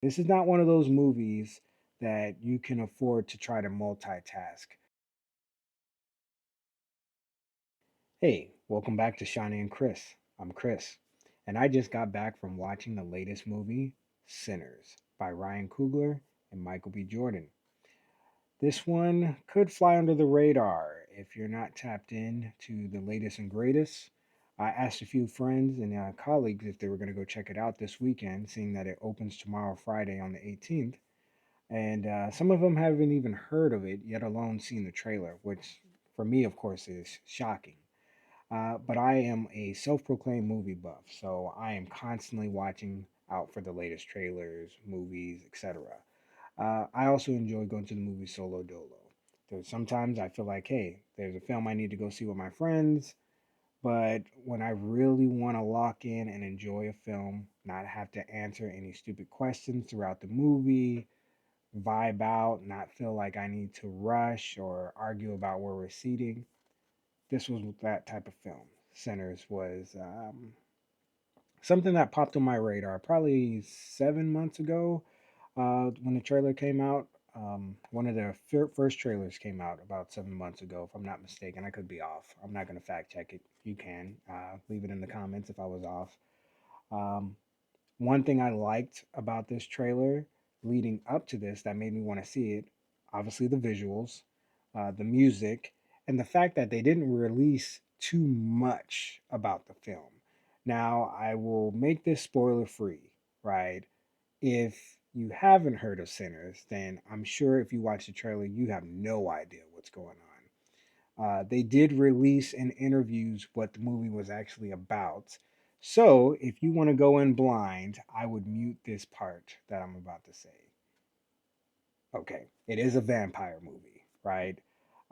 This is not one of those movies that you can afford to try to multitask. Hey, welcome back to Shawnee and Chris. I'm Chris, and I just got back from watching the latest movie, Sinners, by Ryan Coogler and Michael B. Jordan. This one could fly under the radar if you're not tapped in to the latest and greatest. I asked a few friends and colleagues if they were going to go check it out this weekend, seeing that it opens tomorrow, Friday, on the 18th. And some of them haven't even heard of it, yet alone seen the trailer, which for me, of course, is shocking. But I am a self proclaimed movie buff, so I am constantly watching out for the latest trailers, movies, etc. I also enjoy going to the movie solo dolo. There's sometimes I feel like, hey, there's a film I need to go see with my friends, but when I really want to lock in and enjoy a film, not have to answer any stupid questions throughout the movie, vibe out, not feel like I need to rush or argue about where we're seating, this was that type of film. Sinners was something that popped on my radar probably 7 months ago when the trailer came out. One of the first trailers came out about 7 months ago, if I'm not mistaken. I could be off. I'm not going to fact check it. You can leave it in the comments if I was off. Um, One thing I liked about this trailer leading up to this that made me want to see it, obviously the visuals, the music, and the fact that they didn't release too much about the film. Now, I will make this spoiler free, right? If you haven't heard of Sinners, then I'm sure if you watch the trailer, you have no idea what's going on. They did release in interviews what the movie was actually about. So if you want to go in blind, I would mute this part that I'm about to say. Okay, it is a vampire movie, right?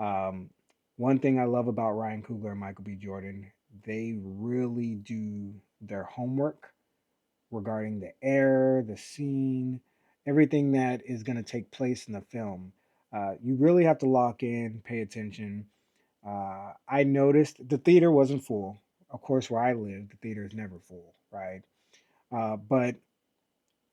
Um, One thing I love about Ryan Coogler and Michael B. Jordan, they really do their homework regarding the air, the scene, everything that is going to take place in the film. You really have to lock in, pay attention. I noticed the theater wasn't full. Of course, where I live, the theater is never full, right? But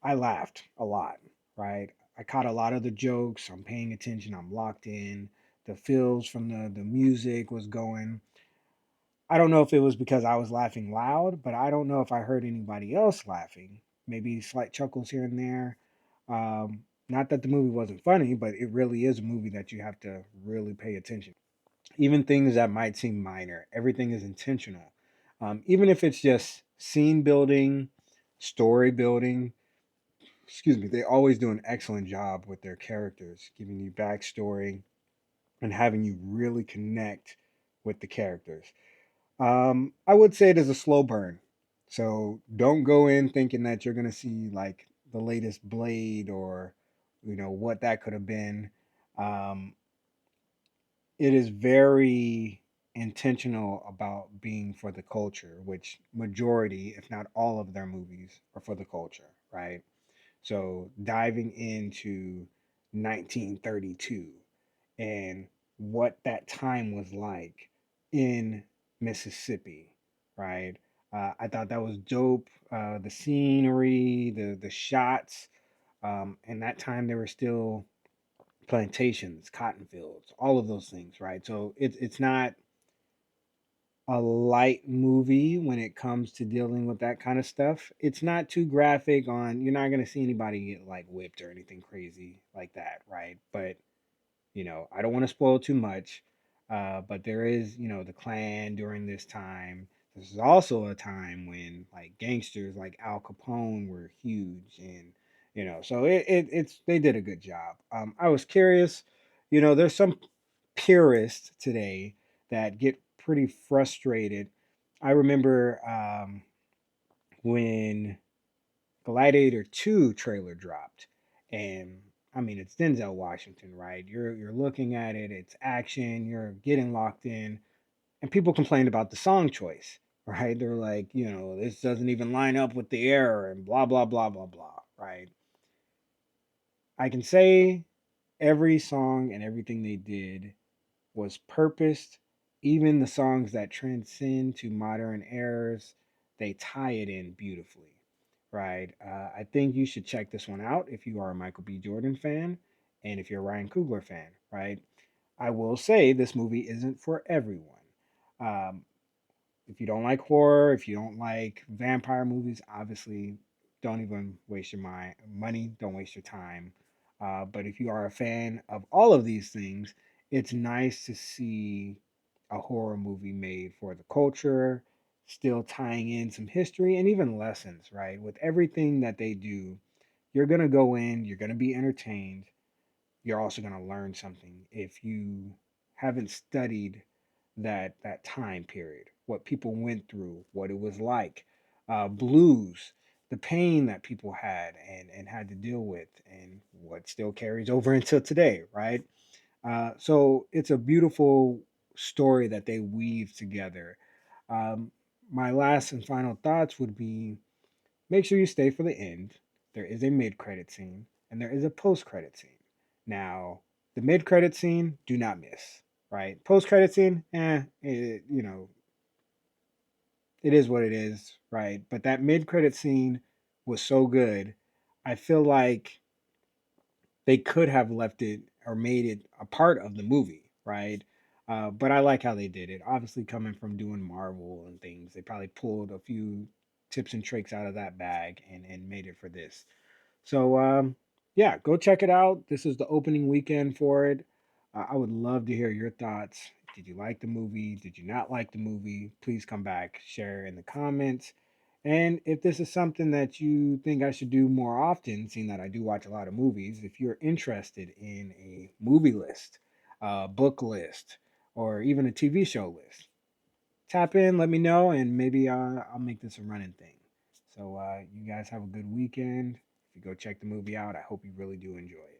I laughed a lot, right? I caught a lot of the jokes. I'm paying attention. I'm locked in. The feels from the music was going. I don't know if it was because I was laughing loud, but I don't know if I heard anybody else laughing. Maybe slight chuckles here and there. Not that the movie wasn't funny, but it really is a movie that you have to really pay attention. Even things that might seem minor, everything is intentional. Even if it's just scene building, story building, excuse me, they always do an excellent job with their characters, giving you backstory and having you really connect with the characters. I would say it is a slow burn. So don't go in thinking that you're going to see like the latest Blade or, what that could have been. Um, it is very intentional about being for the culture, which majority, if not all of their movies are for the culture, right? So diving into 1932 and what that time was like in Mississippi, right? I thought that was dope. The scenery, the shots, and that time there were still plantations, cotton fields, all of those things, right? So it's not a light movie when it comes to dealing with that kind of stuff. It's not too graphic on you're not gonna see anybody get like whipped or anything crazy like that, right? But I don't want to spoil too much. But there is, the Klan during this time. This is also a time when like gangsters like Al Capone were huge, and so it's they did a good job. I was curious, there's some purists today that get pretty frustrated. I remember when Gladiator 2 trailer dropped. And I mean, it's Denzel Washington, right? You're looking at it, it's action, you're getting locked in, and people complained about the song choice, right? They're like, this doesn't even line up with the era and blah blah blah blah blah, right? I can say every song and everything they did was purposed. Even the songs that transcend to modern eras, they tie it in beautifully. right? I think you should check this one out if you are a Michael B. Jordan fan and if you're a Ryan Coogler fan, right? I will say this movie isn't for everyone. Um, if you don't like horror, if you don't like vampire movies, obviously don't even waste your money, don't waste your time. But if you are a fan of all of these things, it's nice to see a horror movie made for the culture, still tying in some history and even lessons, right? With everything that they do, you're going to go in, you're going to be entertained, you're also going to learn something if you haven't studied that time period, what people went through, what it was like, blues, the pain that people had and had to deal with, and what still carries over until today, right? So it's a beautiful story that they weave together. Um, my last and final thoughts would be make sure you stay for the end. There is a mid credit scene and there is a post credit scene. Now, the mid credit scene, do not miss, right? Post credit scene, it is what it is, right? But that mid credit scene was so good. I feel like they could have left it or made it a part of the movie, right? But I like how they did it. Obviously, coming from doing Marvel and things, they probably pulled a few tips and tricks out of that bag and made it for this. So yeah, go check it out. This is the opening weekend for it. I would love to hear your thoughts. Did you like the movie? Did you not like the movie? Please come back, share in the comments. And if this is something that you think I should do more often, seeing that I do watch a lot of movies, if you're interested in a movie list, a book list, or even a TV show list, tap in, let me know, and maybe I'll make this a running thing. So you guys have a good weekend. If you go check the movie out, I hope you really do enjoy it.